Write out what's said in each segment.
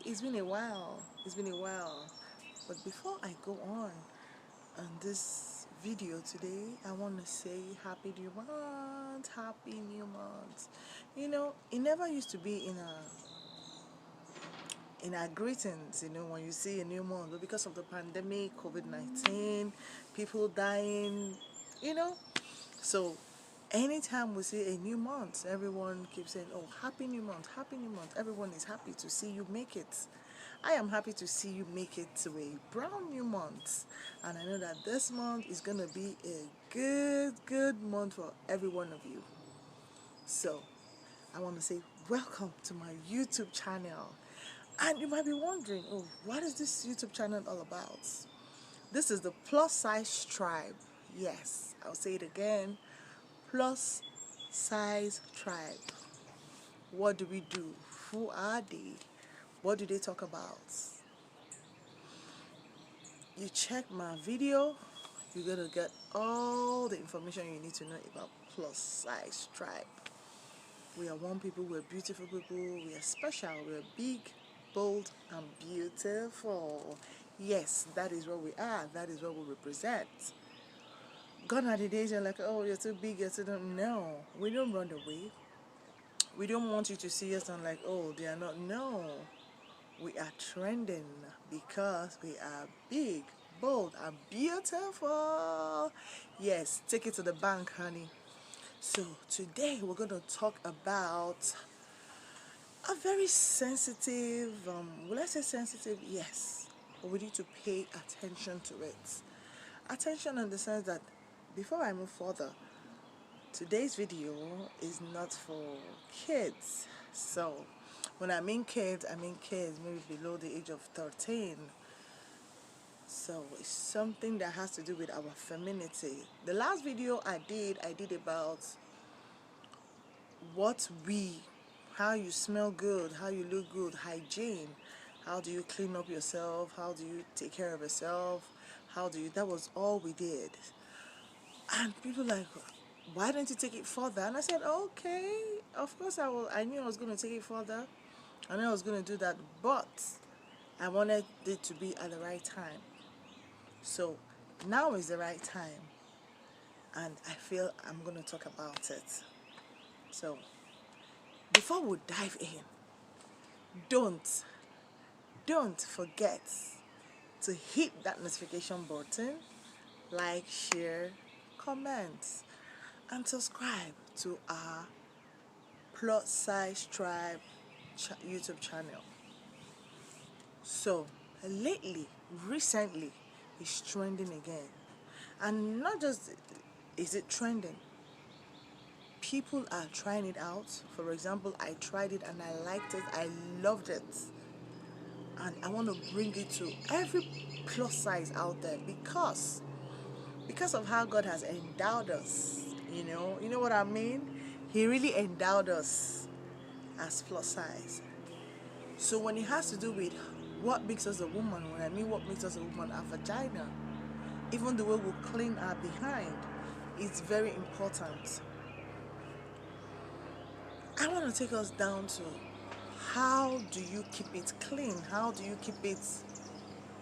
It's been a while. It's been a while. But before I go on this video today, I want to say Happy New Month. Happy New Month. It never used to be in our greetings, when you see a new month, but because of the pandemic, COVID-19, people dying, you know. So anytime we see a new month, everyone keeps saying, "Oh, happy new month, happy new month." Everyone is happy to see you make it. I am happy to see you make it to a brown new month. And I know that this month is going to be a good month for every one of you. So I want to say welcome to my YouTube channel. And you might be wondering, oh, what is this YouTube channel all about? This is the plus size tribe. Yes, I'll say it again. Plus size tribe. What do we do? Who are they? What do they talk about? You check my video, you're gonna get all the information you need to know about plus size tribe. We are one people, we're beautiful people, we are special, we're big, bold, and beautiful. Yes, that is what we are, that is what we represent. Gone are the days you're like, oh, you're too big, you're too don't know. We don't run away. We don't want you to see us and like, oh, they are not. No. We are trending because we are big, bold, and beautiful. Yes, take it to the bank, honey. So today we're going to talk about a very sensitive, will I say sensitive? Yes. But we need to pay attention to it. Attention in the sense that before I move further, today's video is not for kids. So when I mean kids maybe below the age of 13. So it's something that has to do with our femininity. The last video I did about how you smell good, how you look good, hygiene. How do you clean up yourself? How do you take care of yourself? That was all we did. And people like, why don't you take it further? And I said, okay, of course I will. I knew I was going to take it further. I knew I was going to do that, but I wanted it to be at the right time. So now is the right time, and I feel I'm going to talk about it. So before we dive in, don't forget to hit that notification button, like, share, comment, and subscribe to our Plus Size Tribe YouTube channel. So recently, it's trending again. And not just is it trending, people are trying it out. For example, I tried it and I liked it, I loved it. And I want to bring it to every plus size out there because of how God has endowed us. You know what I mean? He really endowed us as plus size. So when it has to do with what makes us a woman, when I mean what makes us a woman, our vagina, even the way we clean our behind, is very important. I want to take us down to how do you keep it clean? How do you keep it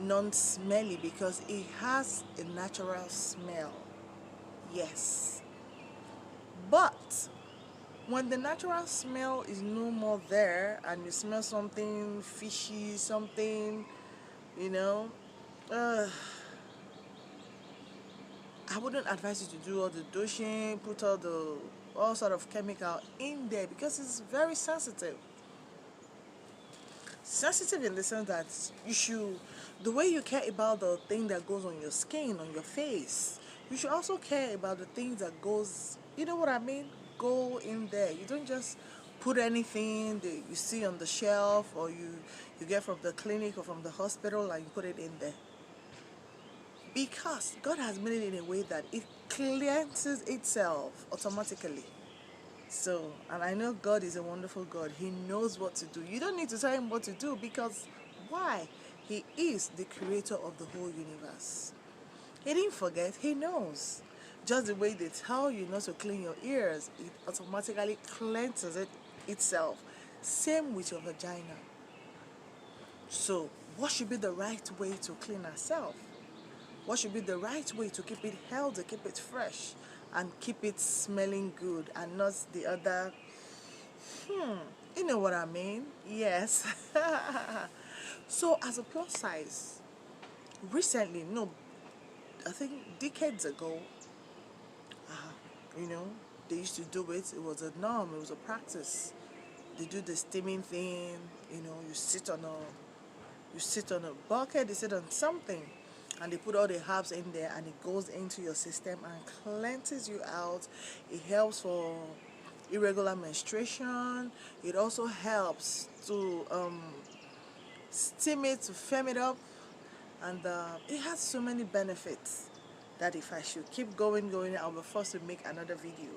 non-smelly? Because it has a natural smell. Yes. But when the natural smell is no more there and you smell something fishy, something, you know, I wouldn't advise you to do all the douching, put all sort of chemical in there because it's very sensitive. Sensitive in the sense that the way you care about the thing that goes on your skin, on your face, you should also care about the things that goes, you know what I mean? Go in there. You don't just put anything that you see on the shelf or you get from the clinic or from the hospital and you put it in there. Because God has made it in a way that it cleanses itself automatically. So, and I know God is a wonderful God. He knows what to do. You don't need to tell him what to do because why? He is the creator of the whole universe. He didn't forget, he knows. Just the way they tell you not to clean your ears, it automatically cleanses it itself. Same with your vagina. So what should be the right way to clean ourselves? What should be the right way to keep it healthy, keep it fresh, and keep it smelling good, and not the other, you know what I mean? Yes. So as a plus size, recently, no, I think decades ago, you know, they used to do it. It was a norm, it was a practice. They do the steaming thing, you sit on a bucket, you sit on something, and they put all the herbs in there, and it goes into your system and cleanses you out. It helps for irregular menstruation. It also helps to steam it, to firm it up, and it has so many benefits that if I should keep going, I'll be forced to make another video.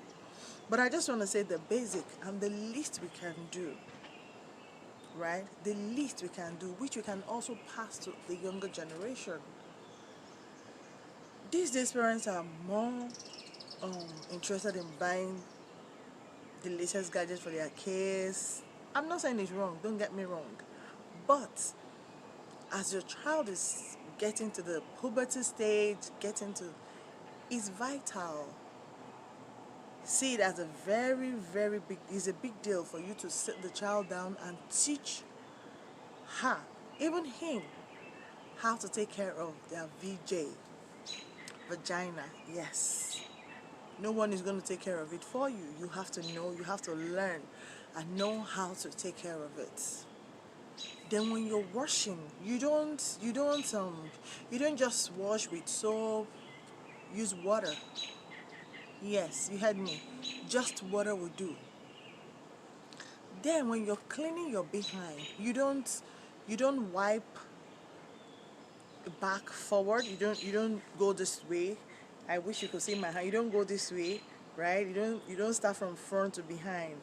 But I just want to say the basic and the least we can do, right? The least we can do, which we can also pass to the younger generation. These days, parents are more interested in buying the latest gadgets for their kids. I'm not saying it's wrong, don't get me wrong. But as your child is getting to the puberty stage, it's vital. See it as a very big, it's a big deal for you to sit the child down and teach her, even him, how to take care of their vagina. Yes. No one is going to take care of it for you. You have to know, you have to learn and know how to take care of it. Then when you're washing, you don't just wash with soap, use water. Yes, you heard me. Just water will do. Then when you're cleaning your behind, you don't wipe back forward. You don't go this way. I wish you could see my hand. You don't go this way, right? You don't start from front to behind.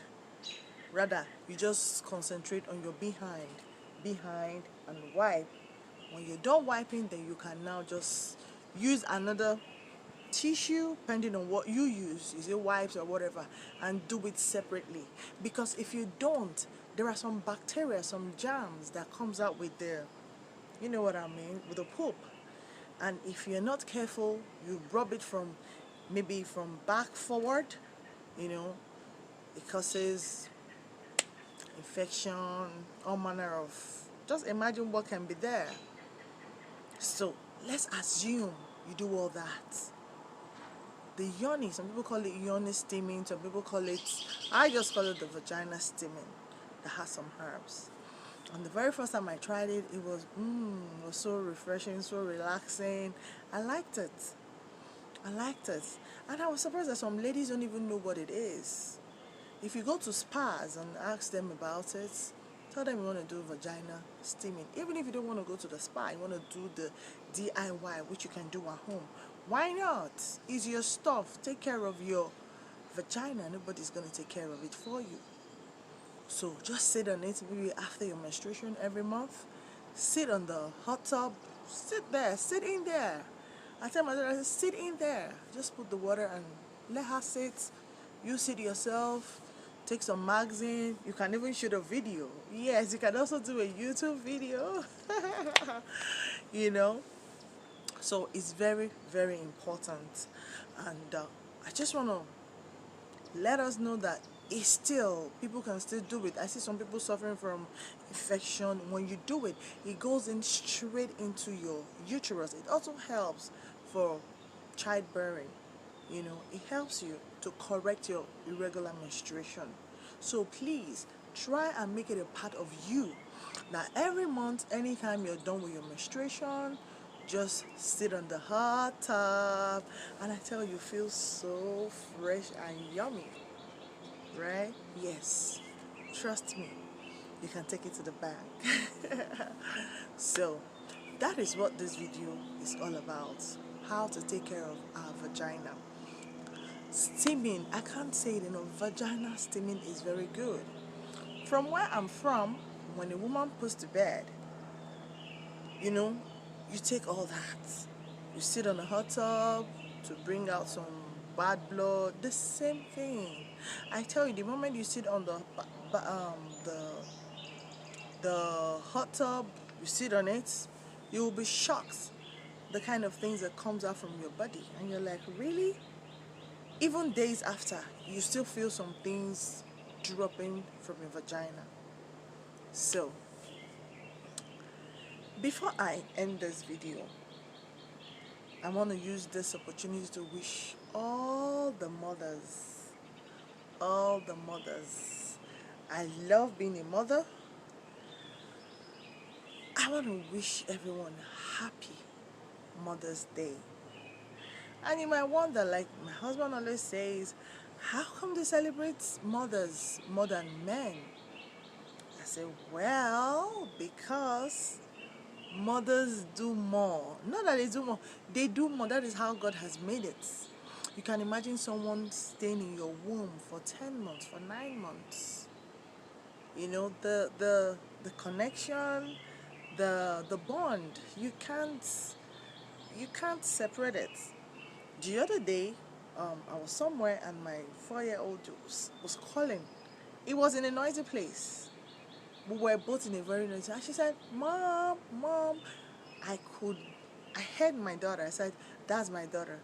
Rather, you just concentrate on your behind and wipe. When you're done wiping, then you can now just use another tissue, depending on what you use, is it wipes or whatever, and do it separately. Because if you don't, there are some bacteria, some germs that comes out with the, you know what I mean, with the poop. And if you're not careful, you rub it from maybe from back forward, you know, it causes infection, all manner of, just imagine what can be there. So let's assume you do all that. The yoni, some people call it yoni steaming, some people call it, I just call it the vagina steaming, that has some herbs. And the very first time I tried it, it was so refreshing, so relaxing. I liked it. And I was surprised that some ladies don't even know what it is. If you go to spas and ask them about it, tell them you want to do vagina steaming. Even if you don't want to go to the spa, you want to do the DIY, which you can do at home. Why not? It's your stuff. Take care of your vagina. Nobody's going to take care of it for you. So just sit on it maybe after your menstruation every month. Sit on the hot tub. Sit there. Sit in there. I tell my daughter, sit in there. Just put the water and let her sit. You sit yourself. Take some magazine. You can even shoot a video. Yes, you can also do a YouTube video. you know. So it's very important. And I just want to let us know that it's still, people can still do it. I see some people suffering from infection. When you do it, it goes in straight into your uterus. It also helps for childbearing. It helps you to correct your irregular menstruation. So please try and make it a part of you. Now every month, anytime you're done with your menstruation, just sit on the hot tub, and I tell you, feel so fresh and yummy, right? Yes, trust me, you can take it to the bank. So that is what this video is all about: how to take care of our vagina. Steaming, I can't say it enough, vagina steaming is very good. From where I'm from, when a woman puts to bed, you take all that. You sit on a hot tub to bring out some bad blood. The same thing. I tell you, the moment you sit on the hot tub, You sit on it, you will be shocked the kind of things that comes out from your body, and you're like, really? Even days after, you still feel some things dropping from your vagina. So, before I end this video, I want to use this opportunity to wish all the mothers. I love being a mother. I want to wish everyone happy Mother's Day. And you might wonder, like my husband always says, how come they celebrate mothers more than men? I say, well, because mothers do more. Not that they do more, they do more. That is how God has made it. You can imagine someone staying in your womb for 10 months, for 9 months. You know, the connection, the bond, you can't separate it. The other day, I was somewhere and my 4-year-old was calling. It was in a noisy place. We were both in a very noisy. And she said, "Mom, Mom." I heard my daughter. I said, "That's my daughter.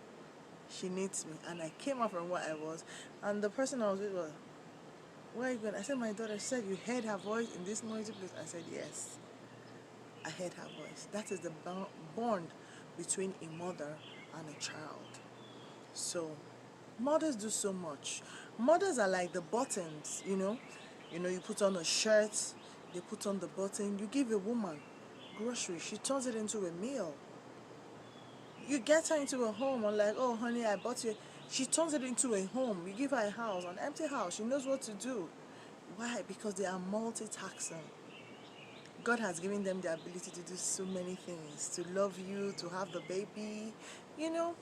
She needs me." And I came up from where I was. And the person I was with was, "Where are you going?" I said, "My daughter." She said, "You heard her voice in this noisy place?" I said, "Yes, I heard her voice." That is the bond between a mother and a child. So, mothers do so much. Mothers are like the buttons, you know. You put on a shirt, they put on the button. You give a woman groceries, she turns it into a meal. You get her into a home and like, "Oh, honey, I bought you." She turns it into a home. You give her a house, an empty house. She knows what to do. Why? Because they are multitasking. God has given them the ability to do so many things, to love you, to have the baby, you know.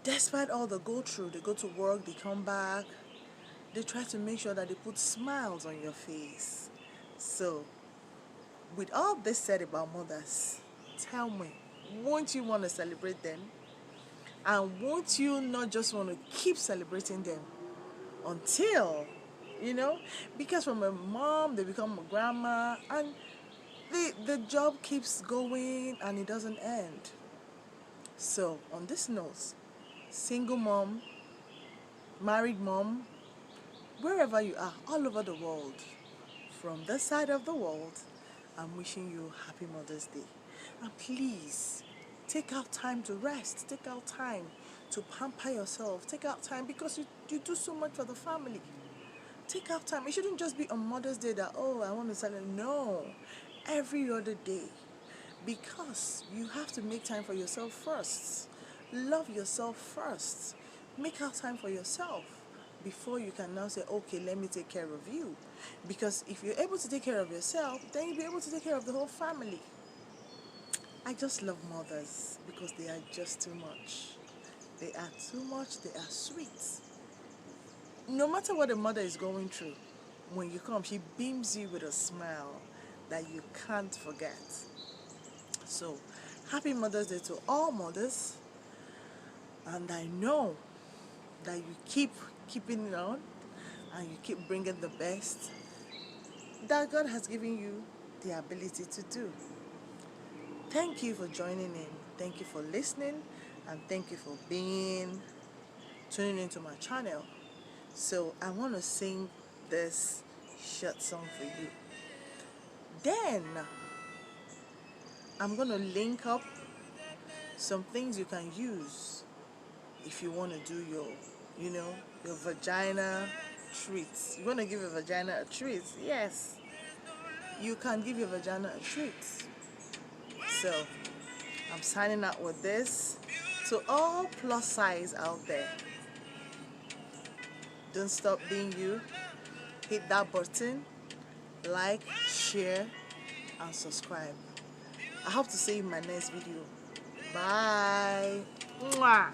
Despite all the go through, they go to work, they come back, they try to make sure that they put smiles on your face. So, with all this said about mothers, tell me, won't you want to celebrate them? And won't you not just want to keep celebrating them until, because from a mom, they become a grandma, and the job keeps going and it doesn't end. So, on this note, single mom, married mom, wherever you are, all over the world, from this side of the world, I'm wishing you happy Mother's Day. And please, take out time to rest. Take out time to pamper yourself. Take out time because you do so much for the family. Take out time. It shouldn't just be on Mother's Day that, oh, I want to celebrate. No, every other day. Because you have to make time for yourself first. Love yourself first. Make out time for yourself before you can now say, okay, let me take care of you. Because if you're able to take care of yourself, then you'll be able to take care of the whole family. I just love mothers because they are just too much. They are too much. They are sweet. No matter what a mother is going through, when you come, she beams you with a smile that you can't forget. So, happy Mother's Day to all mothers. And I know that you keep keeping it on and you keep bringing the best that God has given you the ability to do. Thank you for joining in. Thank you for listening. And thank you for tuning into my channel. So I want to sing this short song for you. Then I'm going to link up some things you can use if you want to do your vagina treats. You want to give your vagina a treat? Yes. You can give your vagina a treat. So, I'm signing out with this. To all plus size out there, don't stop being you. Hit that button, like, share, and subscribe. I hope to see you in my next video. Bye. Mwah.